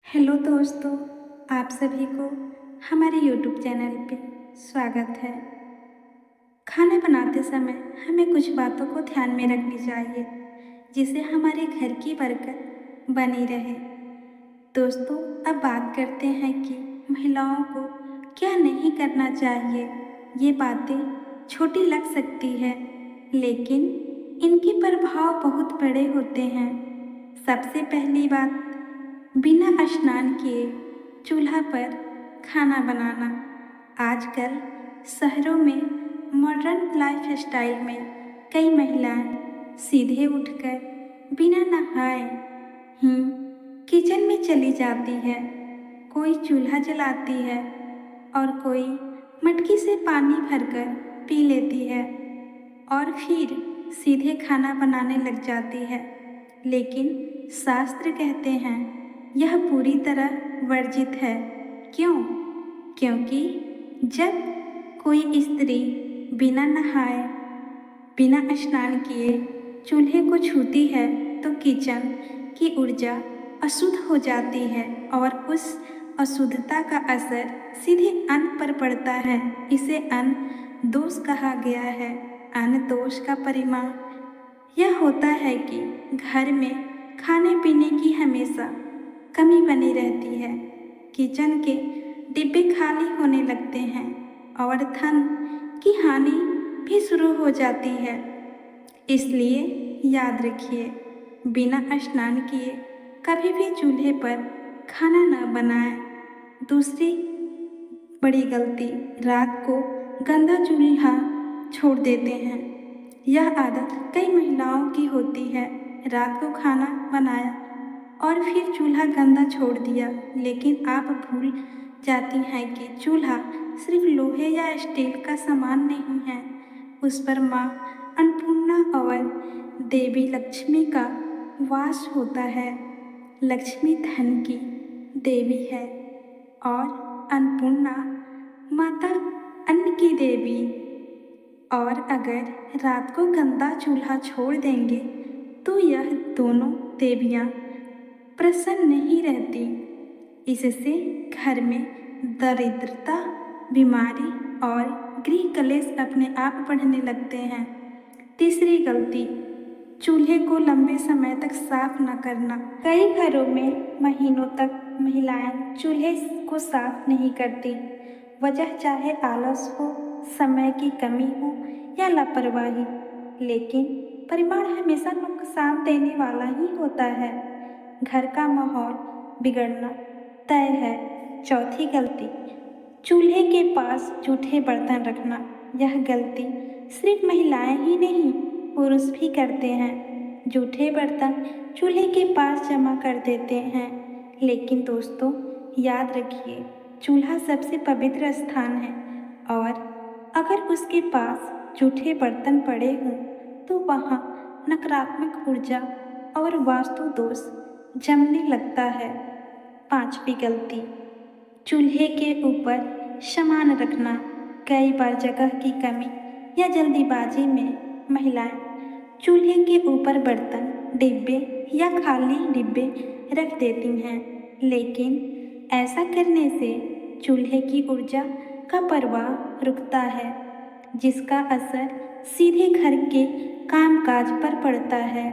Hello दोस्तों, आप सभी को हमारे यूट्यूब चैनल पे स्वागत है। खाना बनाते समय हमें कुछ बातों को ध्यान में रखनी चाहिए जिससे हमारे घर की बरकत बनी रहे। दोस्तों, अब बात करते हैं कि महिलाओं को क्या नहीं करना चाहिए। ये बातें छोटी लग सकती है, लेकिन इनके प्रभाव बहुत बड़े होते हैं। सबसे पहली बात, बिना स्नान किए चूल्हा पर खाना बनाना। आजकल शहरों में मॉडर्न लाइफस्टाइल में कई महिलाएं सीधे उठकर बिना नहाए ही किचन में चली जाती है। कोई चूल्हा जलाती है और कोई मटकी से पानी भरकर पी लेती है और फिर सीधे खाना बनाने लग जाती है। लेकिन शास्त्र कहते हैं यह पूरी तरह वर्जित है। क्यों? क्योंकि जब कोई स्त्री बिना नहाए, बिना स्नान किए चूल्हे को छूती है तो किचन की ऊर्जा अशुद्ध हो जाती है और उस अशुद्धता का असर सीधे अन्न पर पड़ता है। इसे अन्न दोष कहा गया है। अन्न दोष का परिणाम यह होता है कि घर में खाने पीने की हमेशा कमी बनी रहती है। किचन के डिब्बे खाली होने लगते हैं और धन की हानि भी शुरू हो जाती है। इसलिए याद रखिए, बिना स्नान किए कभी भी चूल्हे पर खाना न बनाएं। दूसरी बड़ी गलती, रात को गंदा चूल्हा छोड़ देते हैं। यह आदत कई महिलाओं की होती है। रात को खाना बनाया और फिर चूल्हा गंदा छोड़ दिया, लेकिन आप भूल जाती हैं कि चूल्हा सिर्फ लोहे या स्टील का सामान नहीं है। उस पर माँ अन्नपूर्णा और देवी लक्ष्मी का वास होता है। लक्ष्मी धन की देवी है और अन्नपूर्णा माता अन्न की देवी। और अगर रात को गंदा चूल्हा छोड़ देंगे तो यह दोनों देवियाँ प्रसन्न नहीं रहती। इससे घर में दरिद्रता, बीमारी और गृह कलेश अपने आप बढ़ने लगते हैं। तीसरी गलती, चूल्हे को लंबे समय तक साफ न करना। कई घरों में महीनों तक महिलाएं चूल्हे को साफ नहीं करती। वजह चाहे आलस हो, समय की कमी हो या लापरवाही, लेकिन परिणाम हमेशा नुकसान देने वाला ही होता है। घर का माहौल बिगड़ना तय है। चौथी गलती, चूल्हे के पास जूठे बर्तन रखना। यह गलती सिर्फ महिलाएं ही नहीं, पुरुष भी करते हैं। जूठे बर्तन चूल्हे के पास जमा कर देते हैं। लेकिन दोस्तों, याद रखिए, चूल्हा सबसे पवित्र स्थान है और अगर उसके पास जूठे बर्तन पड़े हों तो वहाँ नकारात्मक ऊर्जा और वास्तु दोष जमने लगता है। पांचवी गलती, चूल्हे के ऊपर सामान रखना। कई बार जगह की कमी या जल्दीबाजी में महिलाएं चूल्हे के ऊपर बर्तन, डिब्बे या खाली डिब्बे रख देती हैं, लेकिन ऐसा करने से चूल्हे की ऊर्जा का प्रवाह रुकता है, जिसका असर सीधे घर के कामकाज पर पड़ता है।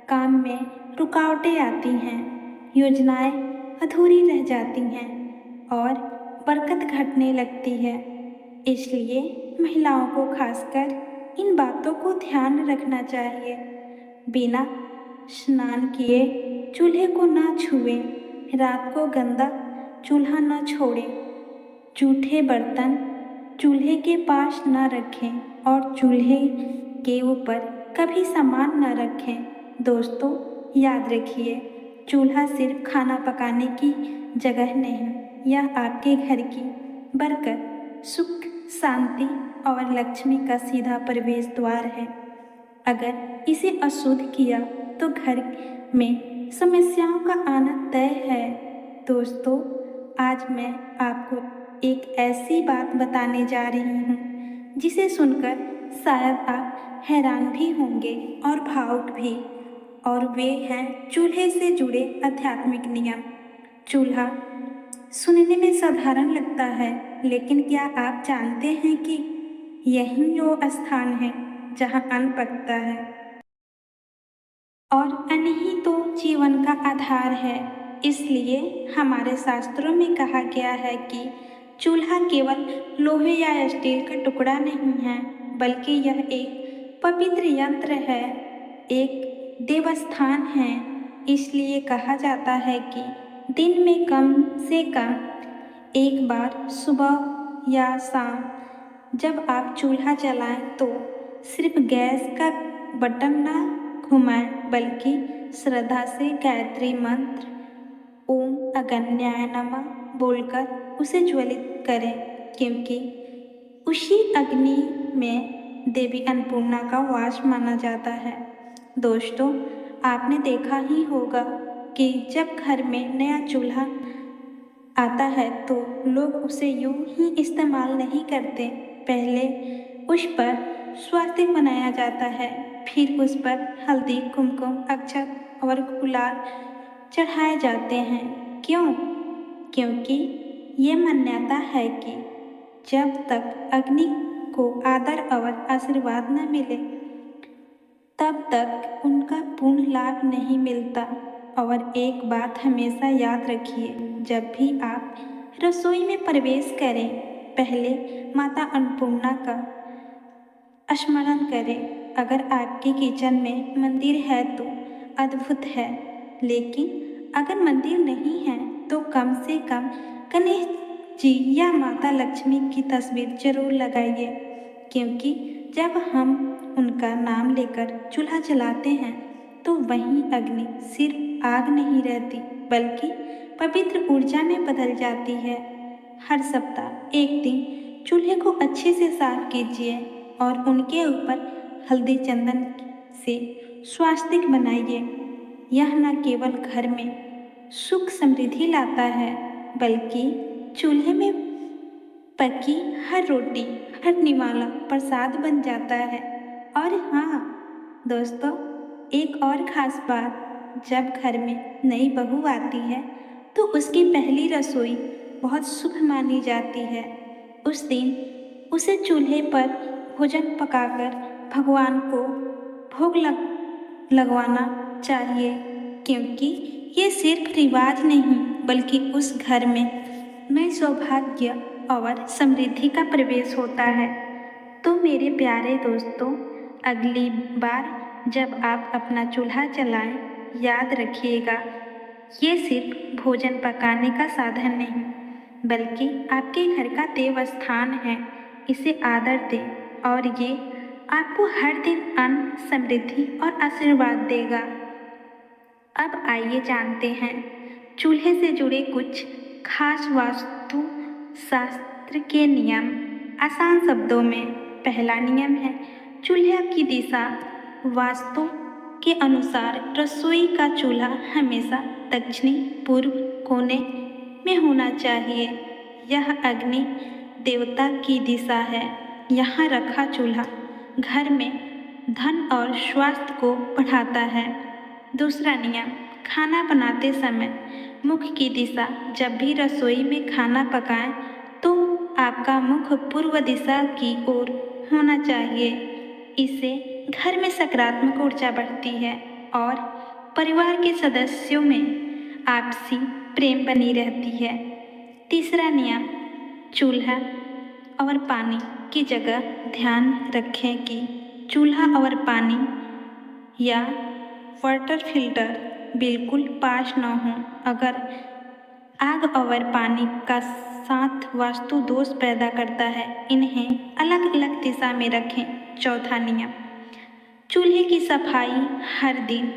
काम में रुकावटें आती हैं, योजनाएं अधूरी रह जाती हैं और बरकत घटने लगती है। इसलिए महिलाओं को खासकर इन बातों को ध्यान रखना चाहिए। बिना स्नान किए चूल्हे को ना छुएं, रात को गंदा चूल्हा न छोड़ें, जूठे बर्तन चूल्हे के पास न रखें और चूल्हे के ऊपर कभी सामान न रखें। दोस्तों, याद रखिए, चूल्हा सिर्फ खाना पकाने की जगह नहीं, यह आपके घर की बरकत, सुख, शांति और लक्ष्मी का सीधा प्रवेश द्वार है। अगर इसे अशुद्ध किया तो घर में समस्याओं का आना तय है। दोस्तों, आज मैं आपको एक ऐसी बात बताने जा रही हूँ जिसे सुनकर शायद आप हैरान भी होंगे और भावुक भी, और वे हैं चूल्हे से जुड़े आध्यात्मिक नियम। चूल्हा सुनने में साधारण लगता है, लेकिन क्या आप जानते हैं कि यही वो स्थान है जहाँ अन्न पकता है और अन्न ही तो जीवन का आधार है। इसलिए हमारे शास्त्रों में कहा गया है कि चूल्हा केवल लोहे या स्टील का टुकड़ा नहीं है, बल्कि यह एक पवित्र यंत्र है, एक देवस्थान है। इसलिए कहा जाता है कि दिन में कम से कम एक बार सुबह या शाम जब आप चूल्हा जलाएं तो सिर्फ गैस का बटन ना घुमाएं, बल्कि श्रद्धा से गायत्री मंत्र ओम अगन्याय नमः बोलकर उसे ज्वलित करें, क्योंकि उसी अग्नि में देवी अन्नपूर्णा का वास माना जाता है। दोस्तों, आपने देखा ही होगा कि जब घर में नया चूल्हा आता है तो लोग उसे यूं ही इस्तेमाल नहीं करते। पहले उस पर स्वास्तिक बनाया जाता है, फिर उस पर हल्दी, कुमकुम, अक्षत और गुलाल चढ़ाए जाते हैं। क्यों? क्योंकि ये मान्यता है कि जब तक अग्नि को आदर और आशीर्वाद न मिले तब तक उनका पूर्ण लाभ नहीं मिलता। और एक बात हमेशा याद रखिए, जब भी आप रसोई में प्रवेश करें, पहले माता अन्नपूर्णा का स्मरण करें। अगर आपके किचन में मंदिर है तो अद्भुत है, लेकिन अगर मंदिर नहीं है तो कम से कम गणेश जी या माता लक्ष्मी की तस्वीर जरूर लगाइए, क्योंकि जब हम उनका नाम लेकर चूल्हा जलाते हैं तो वहीं अग्नि सिर्फ आग नहीं रहती, बल्कि पवित्र ऊर्जा में बदल जाती है। हर सप्ताह एक दिन चूल्हे को अच्छे से साफ कीजिए और उनके ऊपर हल्दी चंदन से स्वास्तिक बनाइए। यह न केवल घर में सुख समृद्धि लाता है, बल्कि चूल्हे में पकी हर रोटी, हर निवाला प्रसाद बन जाता है। और हाँ दोस्तों, एक और ख़ास बात, जब घर में नई बहू आती है तो उसकी पहली रसोई बहुत शुभ मानी जाती है। उस दिन उसे चूल्हे पर भोजन पकाकर भगवान को भोग लगवाना चाहिए, क्योंकि ये सिर्फ रिवाज नहीं, बल्कि उस घर में नए सौभाग्य और समृद्धि का प्रवेश होता है। तो मेरे प्यारे दोस्तों, अगली बार जब आप अपना चूल्हा जलाएं, याद रखिएगा, ये सिर्फ भोजन पकाने का साधन नहीं, बल्कि आपके घर का देव स्थान है। इसे आदर दें और ये आपको हर दिन अन्न, समृद्धि और आशीर्वाद देगा। अब आइए जानते हैं चूल्हे से जुड़े कुछ खास वास्तु शास्त्र के नियम आसान शब्दों में। पहला नियम है चूल्हे की दिशा। वास्तु के अनुसार रसोई का चूल्हा हमेशा दक्षिणी पूर्व कोने में होना चाहिए। यह अग्नि देवता की दिशा है। यहाँ रखा चूल्हा घर में धन और स्वास्थ्य को बढ़ाता है। दूसरा नियम, खाना बनाते समय मुख की दिशा। जब भी रसोई में खाना पकाएं तो आपका मुख पूर्व दिशा की ओर होना चाहिए। इससे घर में सकारात्मक ऊर्जा बढ़ती है और परिवार के सदस्यों में आपसी प्रेम बनी रहती है। तीसरा नियम, चूल्हा और पानी की जगह ध्यान रखें कि चूल्हा और पानी या वाटर फिल्टर बिल्कुल पास न हो। अगर आग और पानी का साथ वास्तु दोष पैदा करता है। इन्हें अलग अलग दिशा में रखें। चौथा नियम, चूल्हे की सफाई। हर दिन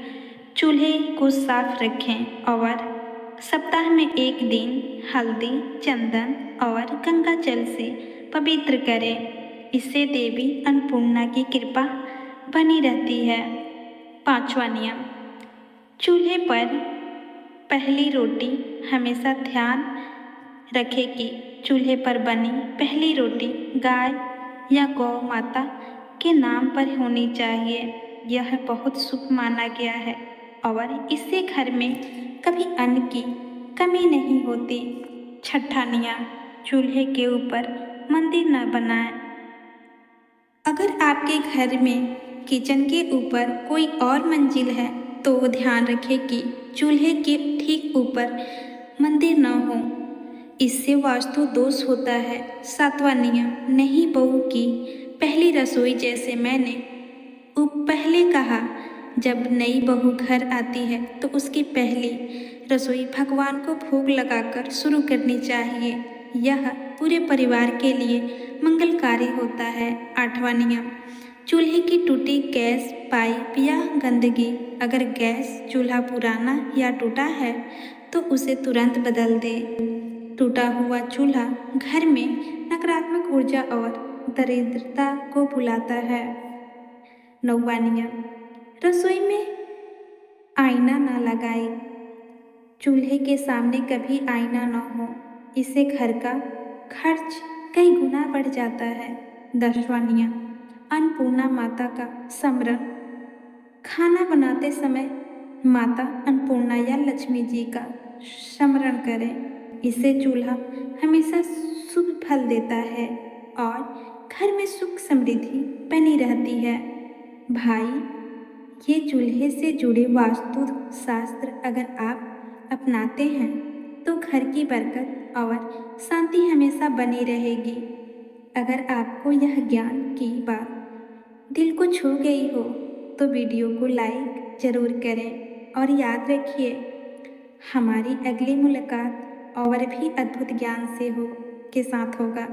चूल्हे को साफ रखें और सप्ताह में एक दिन हल्दी, चंदन और गंगा जल से पवित्र करें। इससे देवी अन्नपूर्णा की कृपा बनी रहती है। पांचवा नियम, चूल्हे पर पहली रोटी। हमेशा ध्यान रखें कि चूल्हे पर बनी पहली रोटी गाय या गौ माता के नाम पर होनी चाहिए। यह बहुत शुभ माना गया है और इससे घर में कभी अन्न की कमी नहीं होती। छठा नियम, चूल्हे के ऊपर मंदिर न बनाएं। अगर आपके घर में किचन के ऊपर कोई और मंजिल है तो ध्यान रखें कि चूल्हे के ठीक ऊपर मंदिर न हो, इससे वास्तु दोष होता है। सातवां नियम, नहीं बहू की पहली रसोई। जैसे मैंने पहले कहा, जब नई बहू घर आती है तो उसकी पहली रसोई भगवान को भोग लगाकर शुरू करनी चाहिए। यह पूरे परिवार के लिए मंगलकारी होता है। आठवां नियम, चूल्हे की टूटी गैस पाइप या गंदगी। अगर गैस चूल्हा पुराना या टूटा है तो उसे तुरंत बदल दे। टूटा हुआ चूल्हा घर में नकारात्मक ऊर्जा और दरिद्रता को बुलाता है। नौवां नियम, रसोई में आईना ना लगाए। चूल्हे के सामने कभी आईना न हो, इससे घर का खर्च कई गुना बढ़ जाता है। 10वां नियम, अन्नपूर्णा माता का स्मरण। खाना बनाते समय माता अन्नपूर्णा या लक्ष्मी जी का स्मरण करें। इससे चूल्हा हमेशा शुभ फल देता है और घर में सुख समृद्धि बनी रहती है। भाई, ये चूल्हे से जुड़े वास्तु शास्त्र अगर आप अपनाते हैं तो घर की बरकत और शांति हमेशा बनी रहेगी। अगर आपको यह ज्ञान की बात दिल को छू गई हो तो वीडियो को लाइक ज़रूर करें और याद रखिए, हमारी अगली मुलाकात और भी अद्भुत ज्ञान से के साथ होगा।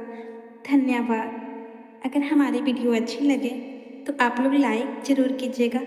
धन्यवाद। अगर हमारी वीडियो अच्छी लगे तो आप लोग लाइक ज़रूर कीजिएगा